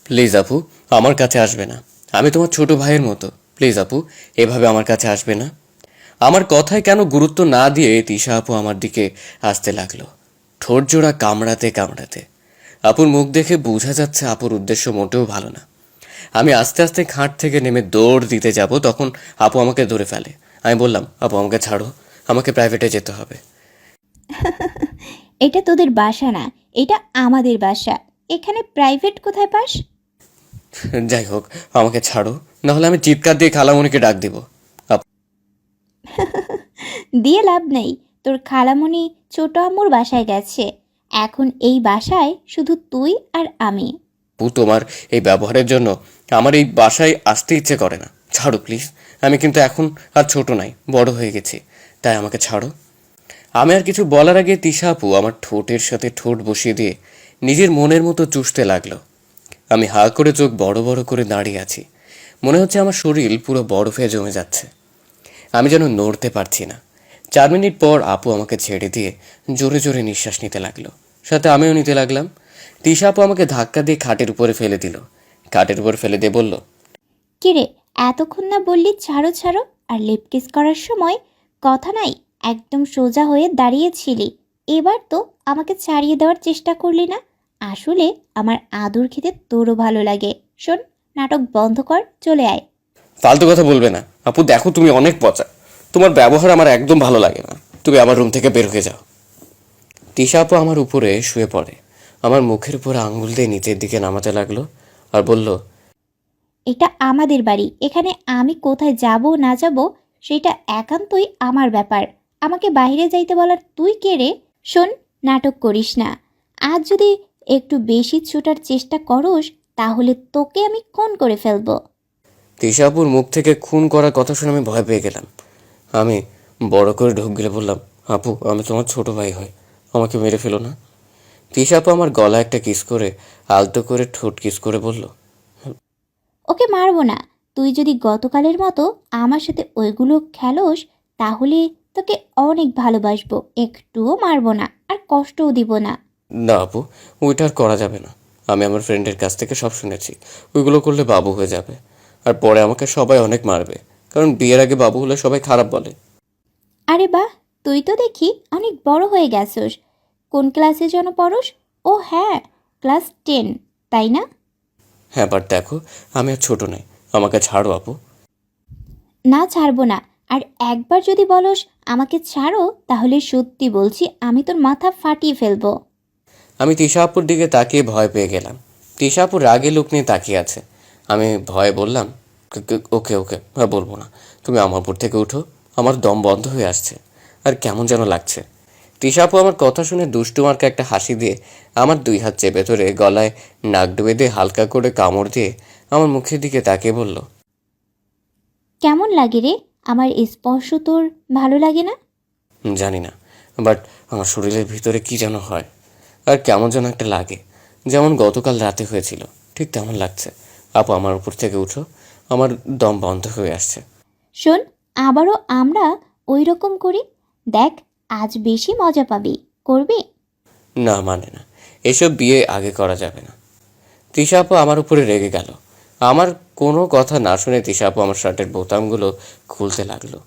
Please আপু, আমার কাছে আসবে না। আমি তোমার ছোট ভাইয়ের মতো। প্লিজ আপু, এভাবে আমার কাছে আসবে না। আমার কথায় কেন গুরুত্ব না দিয়ে তিশা আপু আমার দিকে আসতে লাগলো, ঠোঁট জোড়া কামড়াতে কামড়াতে। আপুর মুখ দেখে বোঝা যাচ্ছে আপুর উদ্দেশ্য মোটেও ভালো না। আমি আস্তে আস্তে খাট থেকে নেমে দৌড় দিতে যাব, তখন আপু আমাকে ধরে ফেলে। আমি বললাম, আপু আমাকে ছাড়ো, আমাকে প্রাইভেটে যেতে হবে। এটা তোদের বাসা না, এটা আমাদের বাসা। এখানে প্রাইভেট কোথায় পাস? যাই হোক, আমাকে ছাড়ো, নাহলে আমি চিৎকার দিয়ে খালামণিকে ডাক দিব। দিয়ে লাভ নেই, তোর খালামণি ছোট আম্মুর বাসায় গেছে। এখন এই বাসায় শুধু তুই আর আমি। আপু, তোমার এই ব্যবহারের জন্য আমার এই বাসায় আসতে ইচ্ছে করে না। ছাড়ো প্লিজ। আমি কিন্তু এখন আর ছোট নাই, বড় হয়ে গেছি। তাই আমাকে ছাড়ো। আমি আর কিছু বলার আগে তিশা আপু আমার ঠোঁটের সাথে ঠোঁট বসিয়ে দিয়ে নিজের মনের মতো চুষতে লাগলো। আমি হা করে চোখ বড় বড় করে দাঁড়িয়ে আছি। মনে হচ্ছে আমার শরীর পুরো বরফে জমে যাচ্ছে। আমি যেন নড়তে পারছি না। 4 মিনিট পর আপু আমাকে ছেড়ে দিয়ে জোরে জোরে নিঃশ্বাস নিতে লাগলো, সাথে আমিও নিতে লাগলাম। তিশা আপু আমাকে ধাক্কা দিয়ে খাটের উপরে ফেলে দিল। খাটের উপর ফেলে দিয়ে বলল, কিরে, এতক্ষণ না বললি ছাড়ো ছাড়ো, আর লিপ কিস করার সময় কথা নাই, একদম সোজা হয়ে দাঁড়িয়েছিলি। এবার তো আমাকে ছাড়িয়ে দেওয়ার চেষ্টা করলি না। আসলে আমার আদর খেতে তোরও ভালো লাগে। শোন, নাটক বন্ধ কর, চলে আয়। ফালতু কথা বলবে না আপু, দেখো তুমি অনেক পচা। তোমার ব্যবহার আমার একদম ভালো লাগে না। তুমি আমার রুম থেকে বের হয়ে যাও। তিশা আপু আমার উপরে শুয়ে পড়ে, আমার মুখের উপরে আঙ্গুল দিয়ে নিচের দিকে নামাতে লাগলো আর বলল, এটা আমাদের বাড়ি, এখানে আমি কোথায় যাব না যাব সেটা একান্তই আমার ব্যাপার। আমাকে বাইরে যাইতে বলার তুই কে রে? শোন, নাটক করিস না। আজ যদি একটু বেশি ছুটার চেষ্টা করস তাহলে তোকে আমি খুন করে ফেলবো। তিশা আপুর মুখ থেকে খুন করার কথা শুনে আমি ভয় পেয়ে গেলাম। আমি বড় করে ঢোক গিলে বললাম, আপু আমি তোমার ছোট ভাই হই, আমাকে মেরে ফেলো না। তিশা আপু আমার গলা একটা কিস করে আলতো করে ঠোঁট কিস করে বলল, ওকে মারবো না। তুই যদি গতকালের মতো আমার সাথে ওইগুলো খেলোস তাহলে তোকে অনেক ভালোবাসবো, একটুও মারবো না আর কষ্টও দিব না। না আপু, ওইটা আর করা যাবে না। আমি আমার ফ্রেন্ডের কাছ থেকে সব শুনেছি, ওইগুলো করলে বাবু হয়ে যাবে। আর পরে আমাকে সবাই অনেক মারবে, কারণ বিয়ের আগে বাবু হলে সবাই খারাপ বলে। আরে বাহ, তুই তো দেখি অনেক বড় হয়ে গেছস। কোন ক্লাসে যেন পড়স? ও হ্যাঁ, ক্লাস 10, তাই না? হ্যাঁ, বাট দেখো, আমি আর ছোট নই। আমাকে ছাড়ো আপু। না, ছাড়বো না। আর একবার যদি বলস আমাকে ছাড়ো তাহলে সত্যি বলছি আমি তোর মাথা ফাটিয়ে ফেলবো। আমি তিশা আপুর দিকে তাকিয়ে ভয় পেয়ে গেলাম। তিশা আপু রাগে লুক নিয়ে তাকিয়ে আছে। আমি ভয়ে বললাম, ওকে ওকে, বলবো না। তুমি আমার উপর থেকে উঠো, আমার দম বন্ধ হয়ে আসছে আর কেমন যেন লাগছে। তিশা আপু আমার কথা শুনে দুষ্টু মার্কা একটা হাসি দিয়ে আমার 2 হাত চেপে ধরে গলায় নাক ডুবে দিয়ে হালকা করে কামড় দিয়ে আমার মুখের দিকে তাকিয়ে বলল, কেমন লাগে রে? আমার স্পর্শ তোর ভালো লাগে না? জানি না, বাট আমার শরীরের ভিতরে কি যেন হয় আর কেমন যেন একটা লাগে, যেমন গতকাল রাতে হয়েছিল ঠিক তেমন লাগছে। আপু আমার উপর থেকে উঠো, আমার দম বন্ধ হয়ে আসছে। শোন, আবারও আমরা ওই রকম করি। দেখ, আজ বেশি মজা পাবি। করবি? না মানে না, এসব বিয়ে আগে করা যাবে না। তিশা আপু আমার উপরে রেগে গেল। আমার কোনো কথা না শুনে তিশা আপু আমার শার্টের বোতামগুলো খুলতে লাগলো।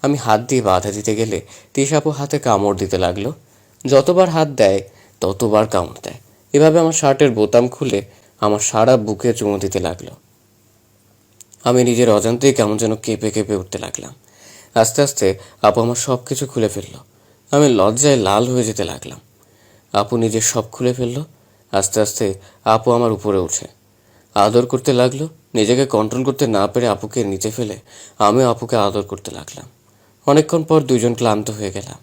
আমি হাত দিয়ে বাধা দিতে গেলে তিশা আপু হাতে কামড় দিতে লাগলো। যতবার হাত দেয় ততবার কামড় দেয়। এভাবে আমার শার্টের বোতাম খুলে আমার সারা বুকে চুমু দিতে লাগলো। আমি নিজের অজান্তেই কেমন যেন কেঁপে কেঁপে উঠতে লাগলাম। আস্তে আস্তে আপু আমার সব কিছু খুলে ফেললো। আমি লজ্জায় লাল হয়ে যেতে লাগলাম। আপু নিজের সব খুলে ফেললো। আস্তে আস্তে আপু আমার উপরে উঠে আদর করতে লাগলো। নিজেকে কন্ট্রোল করতে না পেরে আপুকে নিচে ফেলে আমিও আপুকে আদর করতে লাগলাম। অনেকক্ষণ পর দুজন ক্লান্ত হয়ে গেলাম।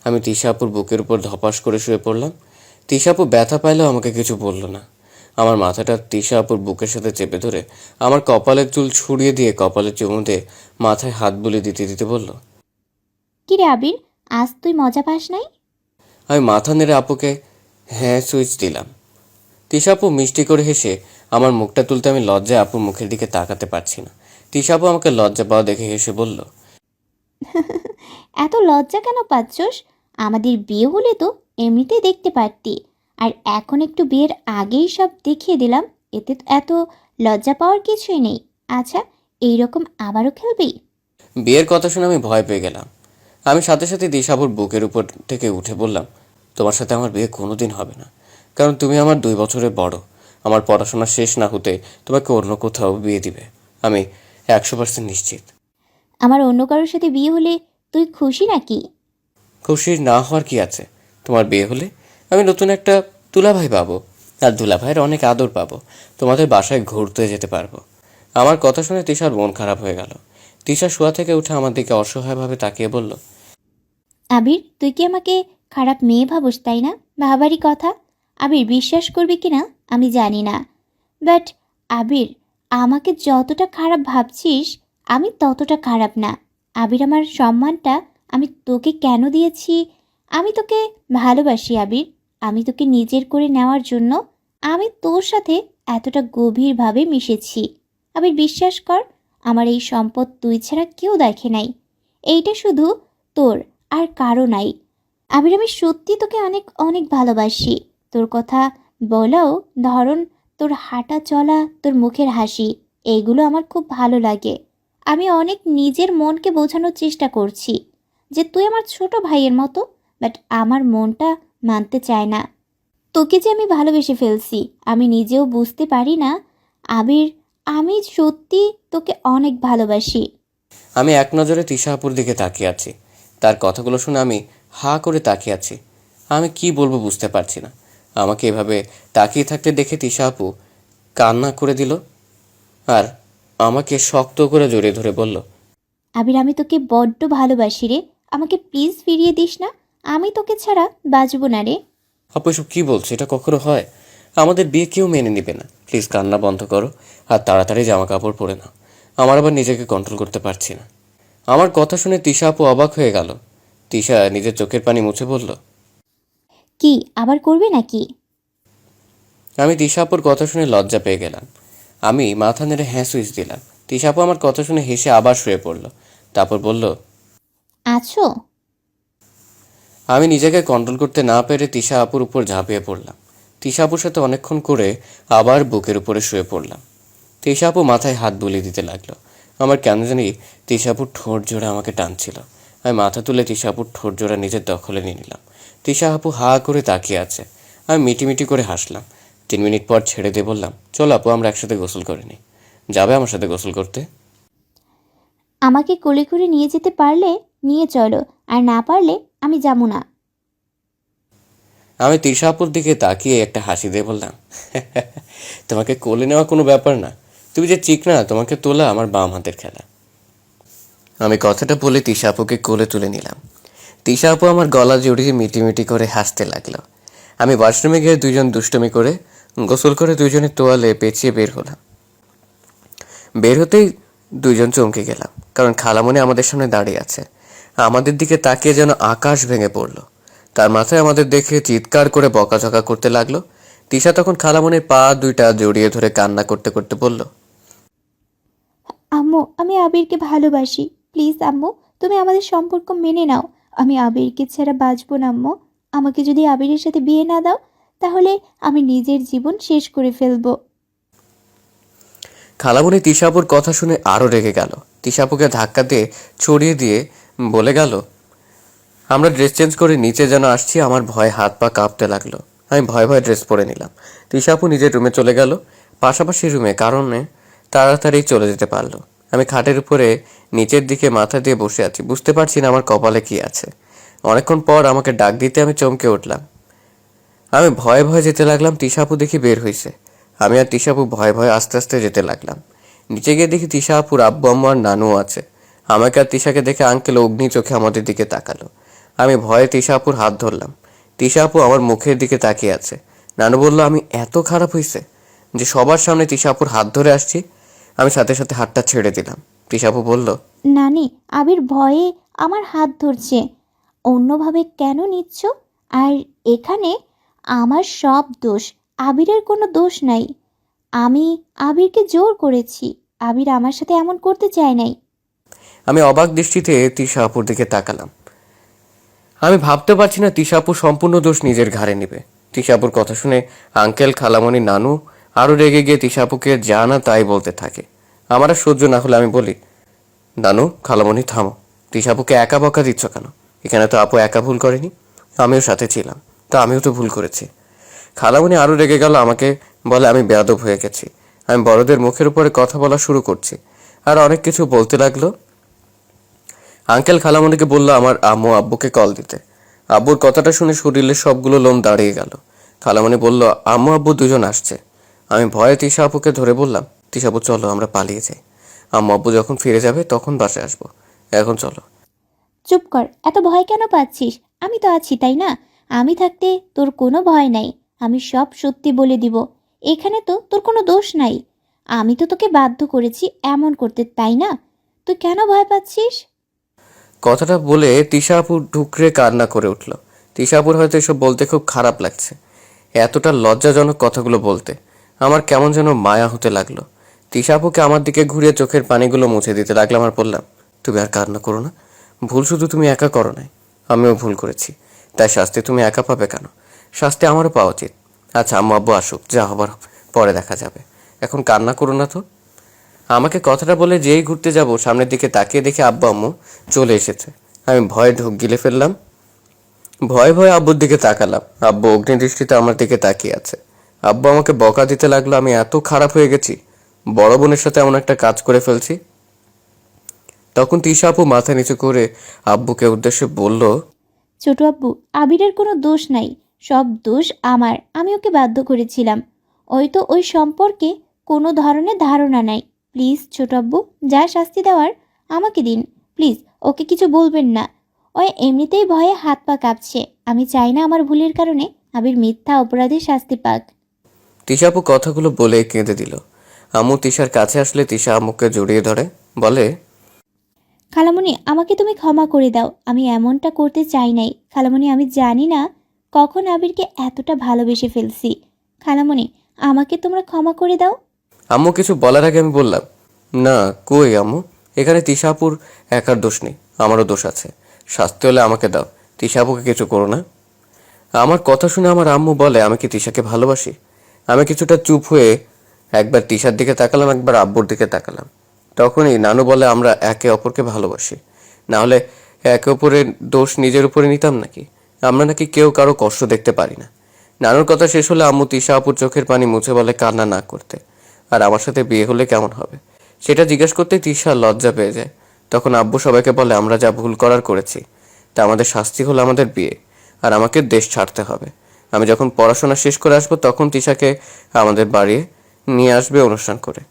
আমি তিশা আপুর বুকের উপর ধপাস করে শুয়ে পড়লাম। তিশা আপু ব্যথা পাইলেও আমাকে কিছু বলল না। আমার মাথাটা তিশা আপুর বুকের সাথে চেপে ধরে আমার কপালের চুল ছুড়িয়ে দিয়ে কপালে চুমু দিয়ে মাথায় হাত বুলিয়ে দিতে দিতে বলল, কি রে আবির, আজ তুই মজা পাস নাই? আমি মাথা নেড়ে আপুকে হ্যাঁ সুইচ দিলাম। তিশা আপু মিষ্টি করে হেসে আমার মুখটা তুলতে আমি লজ্জায় আপুর মুখের দিকে তাকাতে পারছি না। তিশা আপু আমাকে লজ্জা পাওয়া দেখে হেসে বলল, এত লজ্জা কেন পাচ্ছস? আমাদের বিয়ে হলে তো এমনিতেই দেখতে পারতি। আর এখন একটু বিয়ের আগেই সব দেখিয়ে দিলাম। এতে তো এত লজ্জা পাওয়ার কিছুই নেই। আচ্ছা, এইরকম আবারও খেলবি? বিয়ের কথা শুনে আমি ভয় পেয়ে গেলাম। আমি সাথে সাথে দিশাপুর বুকের উপর থেকে উঠে বললাম, তোমার সাথে আমার বিয়ে কোনোদিন হবে না, কারণ তুমি আমার 2 বছরের বড়। আমার পড়াশোনা শেষ না হতে তোমাকে অন্য কোথাও বিয়ে দিবে, আমি 100% নিশ্চিত। আমার অন্য কারোর সাথে বিয়ে হলে তুই খুশি নাকি? খুশি না হওয়ার কি আছে? তোমার বিয়ে হলে আমি নতুন একটা দুলাভাই পাবো, আর দুলাভাইয়ের অনেক আদর পাবো। তোমাদের বাসায় ঘুরতে যেতে পারবো। আমার কথা শুনে তিশার মন খারাপ হয়ে গেল। তিশা শোয়া থেকে উঠে আমার দিকে অসহায়ভাবে তাকিয়ে বলল, আবির, তুই কি আমাকে খারাপ মেয়ে ভাবস, তাই না? ভাবারই কথা। আবির, বিশ্বাস করবি কি না আমি জানি না, বাট আবির, আমাকে যতটা খারাপ ভাবছিস আমি ততটা খারাপ না। আবির, আমার সম্মানটা আমি তোকে কেন দিয়েছি? আমি তোকে ভালোবাসি আবির। আমি তোকে নিজের করে নেওয়ার জন্য আমি তোর সাথে এতটা গভীরভাবে মিশেছি। আবির, বিশ্বাস কর, আমার এই সম্পদ তুই ছাড়া কেউ দেখে নাই। এইটা শুধু তোর, আর কারো নাই। আবির, আমি সত্যি তোকে অনেক অনেক ভালোবাসি। তোর কথা বলাও ধরন, তোর হাঁটা চলা, তোর মুখের হাসি, এইগুলো আমার খুব ভালো লাগে। আমি অনেক নিজের মনকে বোঝানোর চেষ্টা করছি যে তুই আমার ছোট ভাইয়ের মতো, বাট আমার মনটা মানতে চায় না। তোকে যে আমি ভালোবেসে ফেলছি আমি নিজেও বুঝতে পারি না। আবির, আমি সত্যি তোকে অনেক ভালোবাসি। আমি এক নজরে তিশা আপুর দিকে তাকিয়ে আছি। তার কথাগুলো শুনে আমি হা করে তাকিয়ে আছি। আমি কি বলবো বুঝতে পারছি না। আমাকে এভাবে তাকিয়ে থাকতে দেখে তিশা আপু কান্না করে দিল, আর আমাকে শক্ত করে জড়িয়ে ধরে বলল, আবির, আমি তোকে বড্ড ভালোবাসি রে। আমাকে প্লিজ ফিরিয়ে দিস না। আমি তোকে ছাড়া বাঁচব না রে। আপু এসব কী বলছো? এটা কখনো হয়? আমাদের বিয়ে কেউ মেনে নেবে না। প্লিজ কান্না বন্ধ করো, আর তাড়াতাড়ি জামা কাপড় পরে নাও। আমার আবার নিজেকে কন্ট্রোল করতে পারছি না। আমার কথা শুনে তিশা আপু অবাক হয়ে গেল। তিশা নিজের চোখের পানি মুছে বলল, কি আবার করবে নাকি? আমি তিশা আপুর কথা শুনে লজ্জা পেয়ে গেলাম। আমি মাথা নেড়ে হ্যাঁ সুইচ দিলাম। তিশা আপু আমার কথা শুনে হেসে আবার শুয়ে পড়ল। তারপর বলল, আছো? আমি নিজেকে কন্ট্রোল করতে না পেরে তিশা আপুর উপর ঝাঁপিয়ে পড়লাম। তিশা আপুর সাথে অনেকক্ষণ করে আবার বুকের উপরে শুয়ে পড়লাম। তিশা আপু মাথায় হাত বুলিয়ে দিতে লাগলো। আমার কেন জানি তিশা আপুর ঠোঁট জোড়া আমাকে টানছিল। আমি মাথা তুলে তিশা আপুর ঠোঁট জোড়া নিজের দখলে নিয়ে নিলাম। তিশা আপু হা করে তাকিয়ে আছে। আমি মিটিমিটি করে হাসলাম। 3 মিনিট পর ছেড়ে দিয়ে বললাম, চল আপু, আমরা একসাথে গোসল করে নিই। যাবে আমার সাথে গোসল করতে? আমাকে কোলে করে নিয়ে যেতে পারলে নিয়ে চলো, আর না পারলে আমি যাবো না। আমি তিশা আপুর দিকে তাকিয়ে একটা হাসি দিয়ে বললাম, তোমাকে কোলে নেওয়া কোনো ব্যাপার না। তুমি যে চিকনা, তোমাকে তোলা আমার বাম হাতের খেলা। আমি কথাটা বলে তিশা আপুকে কোলে তুলে নিলাম। তিশা আপু আমার গলা জড়িয়ে মিটিমিটি করে হাসতে লাগলো। আমি ওয়াশরুমে গিয়ে দুইজন দুষ্টুমি করে গোসল করে দুইজনের তোয়ালে পেঁচিয়ে বের হলাম। বের হতেই দুইজন চমকে গেলাম, কারণ খালামণি আমাদের সামনে দাঁড়িয়ে আছে। আমাদের দিকে তাকিয়ে যেন আকাশ ভেঙে পড়ল। তার মাথায় আমাদের দেখে চিৎকার করে বকাঝকা করতে লাগলো। তিশা তখন খালামণির পা দুইটা জড়িয়ে ধরে কান্না করতে করতে বলল, আম্মু, আমি আবিরকে ভালোবাসি। প্লিজ আম্মু, তুমি আমাদের সম্পর্ক মেনে নাও। আমি আবিরকে ছাড়া বাঁচবো না আম্মু। আমাকে যদি আবিরের সাথে বিয়ে না দাও তাহলে আমি নিজের জীবন শেষ করে ফেলবো। খালামণি তিশাপুর কথা শুনে আরও রেগে গেল। তিশাপুকে ধাক্কা দিয়ে ছড়িয়ে দিয়ে বলে গেল, আমরা ড্রেস চেঞ্জ করে নিচে যেন আসছি, আমার ভয়ে হাত পা কাঁপতে লাগলো। আমি ভয়ে ভয়ে ড্রেস পরে নিলাম। তিশাপু নিজের রুমে চলে গেল। পাশাপাশি রুমে, কারণে তাড়াতাড়ি চলে যেতে পারলো। আমি খাটের উপরে নিচের দিকে মাথা দিয়ে বসে আছি, বুঝতে পারছি না আমার কপালে কি আছে। অনেকক্ষণ পর আমাকে ডাক দিতে আমি চমকে উঠলাম। আমি ভয়ে ভয়ে যেতে লাগলাম। তিশাপু দেখি বের হইছে। আমি আর তিশাপু ভয়ে ভয়ে আস্তে আস্তে যেতে লাগলাম। নিচে গিয়ে দেখি তিশা আপুর আব্বু আম্মু আর নানুও আছে। আমাকে আর তিশাকে দেখে আঙ্কেল অগ্নি চোখে আমাদের দিকে তাকালো। আমি ভয়ে তিশা আপুর হাত ধরলাম। তিশা আপু আমার মুখের দিকে তাকিয়ে আছে। নানু বলল, আমি এত খারাপ হইছে যে সবার সামনে তিশা আপুর হাত ধরে আসছি। আমি সাথে সাথে হাতটা ছেড়ে দিলাম। তিশা আপু বলল, নানি, আবির ভয়ে আমার হাত ধরছে। অন্যভাবে কেন নিচ্ছ? আর এখানে আমার সব দোষ, আবিরের কোনো দোষ নাই। আমি আবিরকে জোর করেছি। আবির আমার সাথে এমন করতে চায় নাই। আমি অবাক দৃষ্টিতে তিশা আপুর দিকে তাকালাম। আমি ভাবতে পারছি না তিশা আপু সম্পূর্ণ দোষ নিজের ঘাড়ে নেবে। তিশা আপুর কথা শুনে আঙ্কেল, খালামণি, নানু আরও রেগে গিয়ে তিশা আপুকে যা না তাই বলতে থাকে। আমার আর সহ্য না হলে আমি বলি, নানু খালামণি থামো, তিশা আপুকে একা বকা দিচ্ছ কেন? এখানে তো আপু একা ভুল করেনি, আমিও সাথে ছিলাম, তা আমিও তো ভুল করেছি। খালামণি আরও রেগে গেল, আমাকে বলে আমি বেয়াদব হয়ে গেছি। আমি বড়দের মুখের উপরে কথা বলা শুরু করছি, আর অনেক কিছু বলতে লাগলো। আঙ্কেল খালামণিকে বলল আমার আম্মু আব্বুকে কল দিতে। আব্বুর কথাটা শুনে শরীরের সবগুলো লোম দাঁড়িয়ে গেল। খালামণি বলল আম্মু আব্বু দুজন আসছে। আমি ভয়ে তিশা আপুকে ধরে বললাম, তিশা আপু চলো আমরা পালিয়ে যাই, আম্মু আব্বু যখন ফিরে যাবে তখন বাসায় আসবো, এখন চলো। চুপ কর, এত ভয় কেন পাচ্ছিস? আমি তো আছি, তাই না? আমি থাকতে তোর কোনো ভয় নাই। আমি সব সত্যি বলে দিব। এখানে তো তোর কোনো দোষ নাই। আমি তো তোকে বাধ্য করেছি এমন করতে, তাই না? তুই কেন ভয় পাচ্ছিস? কথাটা বলে তিশা আপু ঢুকরে কান্না করে উঠল। তিশা আপুর হয়তো এসব বলতে খুব খারাপ লাগছে, এতটা লজ্জাজনক কথাগুলো বলতে। আমার কেমন যেন মায়া হতে লাগলো। তিশা আপুকে আমার দিকে ঘুরিয়ে চোখের পানিগুলো মুছে দিতে লাগলাম আর বললাম, তুমি আর কান্না করো না। ভুল শুধু তুমি একা করো নাই, আমিও ভুল করেছি। তাই শাস্তি তুমি একা পাবে কেন? শাস্তি আমারও পাওয়া উচিত। আচ্ছা আম্মু আব্বু আসুক, যা হবার পরে দেখা যাবে, এখন কান্না করো না তো। আমাকে কথাটা বলে যেই ঘুরতে যাব সামনের দিকে তাকিয়ে দেখে আব্বু আম্মু চলে এসেছে। আমি ভয়ে ঢোক গিলে ফেললাম। ভয়ে ভয়ে আব্বুর দিকে তাকালাম। আব্বু অগ্নিদৃষ্টিতে আমার দিকে তাকিয়ে আছে। আব্বু আমাকে বকা দিতে লাগলো আমি এত খারাপ হয়ে গেছি, বড় বোনের সাথে এমন একটা কাজ করে ফেলছি। তখন তিশা আপু মাথা নিচু করে আব্বুকে উদ্দেশ্যে বলল, ছোট আব্বু, আবিরের কোনো দোষ নাই। সব দোষ আমার। আমি ওকে বাধ্য করেছিলাম। ওই তো ওই সম্পর্কে কোনো ধরনের ধারণা নাই। প্লিজ ছোট আব্বু, যা শাস্তি দেওয়ার আমাকে দিন। প্লিজ ওকে কিছু বলবেন না। ওই এমনিতেই ভয়ে হাত পা কাঁপছে। আমি চাই না আমার ভুলের কারণে আবির মিথ্যা অপরাধের শাস্তি পাক। তিশা আপু কথাগুলো বলে কেঁদে দিল। আম্মু তিশার কাছে আসলে তিশা আম্মুকে জড়িয়ে ধরে বলে, খালামণি, আমাকে তুমি ক্ষমা করে দাও। আমি এমনটা করতে চাই নাই। খালামণি, আমি জানি না কখন আবিরকে এতটা ভালোবেসে ফেলছি। খালামণি, আমাকে তোমরা ক্ষমা করে দাও। আম্মু কিছু বলার আগে আমি বললাম, না কই আম্মু, এখানে তিশা আপুর একার দোষ নেই, আমারও দোষ আছে। শাস্তি হলে আমাকে দাও, তিশা আপুকে কিছু করো না। আমার কথা শুনে আমার আম্মু বলে আমি কি তিশাকে ভালোবাসি? আমি কিছুটা চুপ হয়ে একবার তিশার দিকে তাকালাম, একবার আব্বুর দিকে তাকালাম। তখনই নানু বলে আমরা একে অপরকে ভালোবাসি, না হলে একে অপরের দোষ নিজের উপরে নিতাম নাকি? আমরা নাকি কেউ কারো কষ্ট দেখতে পারি না। নানুর কথা শেষ হলে আম্মু তিশা আপুর চোখের পানি মুছে বলে কান্না না করতে, আর আমার সাথে বিয়ে হলে কেমন হবে সেটা জিজ্ঞেস করতে তিশা লজ্জা পেয়ে যায়। তখন আব্বু সবাইকে বলে আমরা যা ভুল করার করেছি, তা আমাদের শাস্তি হলো আমাদের বিয়ে, আর আমাকে দেশ ছাড়তে হবে। আমি যখন পড়াশোনা শেষ করে আসবো তখন তিশাকে আমাদের বাড়ি নিয়ে আসবে অনুষ্ঠান করে।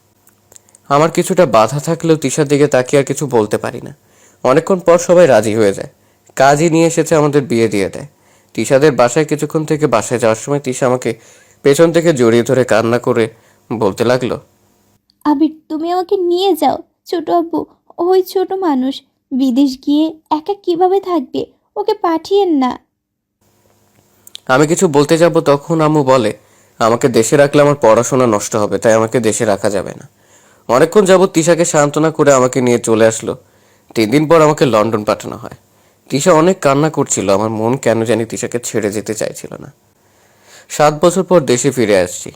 আমার কিছুটা বাধা থাকলেও তিশার দিকে তাকিয়ে আর কিছু বলতে পারি না। অনেকক্ষণ পর সবাই রাজি হয়ে যায়। কাজই নিয়ে এসেছে, আমাদের বিয়ে দিয়ে দেয়। তিশাদের বাসায় কিছুক্ষণ থেকে বাসায় যাওয়ার সময় তিশা আমাকে পেছন থেকে জড়িয়ে ধরে কান্না করে বলতে লাগলো, আবির, তুমি আমাকে নিয়ে যাও। ছোট আব্বু, ওই ছোট মানুষ বিদেশ গিয়ে একা কিভাবে থাকবে? ওকে পাঠিয়েন না। আমি কিছু বলতে যাব তখন আম্মু বলে আমাকে দেশে রাখলে আমার পড়াশোনা নষ্ট হবে, তাই আমাকে দেশে রাখা যাবে না। অনেকক্ষণ যাবৎ তিশাকে সান্ত্বনা করে আমাকে নিয়ে চলে আসলো। 3 দিন পর আমাকে লন্ডন পাঠানো হয়। তিশা অনেক কান্না করছিল, আমার মন কেন জানি তিশাকে ছেড়ে যেতে চাইছিল না। 7 বছর পর দেশে ফিরে আসছি।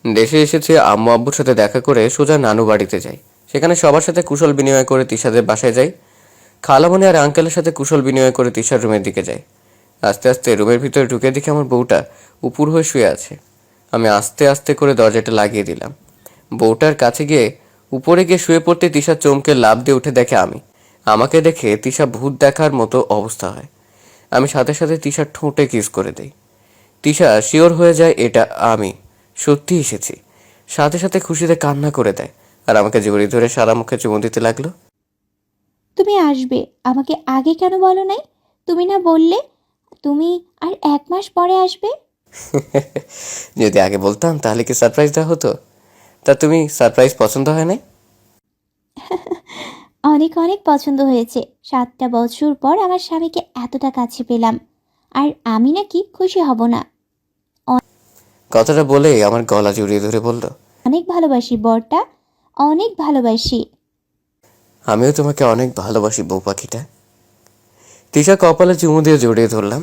দেশে এসেছে আম্মু আব্বুর সাথে দেখা করে সোজা নানু বাড়িতে যাই। সেখানে সবার সাথে কুশল বিনিময় করে তিশাদের বাসায় যাই। খালামণি আর আঙ্কেলের সাথে কুশল বিনিময় করে তিশার রুমের দিকে যাই। আস্তে আস্তে রুমের ভিতরে ঢুকে দেখি আমার বউটা উপুর হয়ে শুয়ে আছে। আমি আস্তে আস্তে করে দরজাটা লাগিয়ে দিলাম। বউটার কাছে গিয়ে উপরে গিয়ে শুয়ে পড়তে তিশা চমকে লাফ দিয়ে উঠে দেখে আমি। আমাকে দেখে তিশা ভূত দেখার মতো অবস্থা হয়। আমি সাথে সাথে তিশার ঠোঁটে কিস করে দেই। তিশা শিওর হয়ে যায় এটা আমি সত্যি এসেছি। সাথে সাথে খুশিতে কান্না করে দেয় আর আমাকে জড়িয়ে ধরে সারা মুখে চুমু দিতে লাগলো। তুমি আসবে, আমাকে আগে কেন বলো নাই? তুমি না বললে তুমি আর 1 মাস পরে আসবে? যদি আগে বলতাম তাহলে কি সারপ্রাইজ দেওয়া হতো? তা তুমি সারপ্রাইজ পছন্দ হয় নাই? অনেক অনেক পছন্দ হয়েছে। 7টা বছর পর আমার স্বামীকে এতটা কাছে পেলাম, আর আমি নাকি খুশি হব না? কথাটা বলেই আমার গলা জড়িয়ে ধরে বলল, অনেক ভালোবাসি বরটা, অনেক ভালোবাসি। আমিও তোমাকে অনেক ভালোবাসি বউ পাখিটা। তিশা কপালে চুমু দিয়ে জড়িয়ে ধরলাম।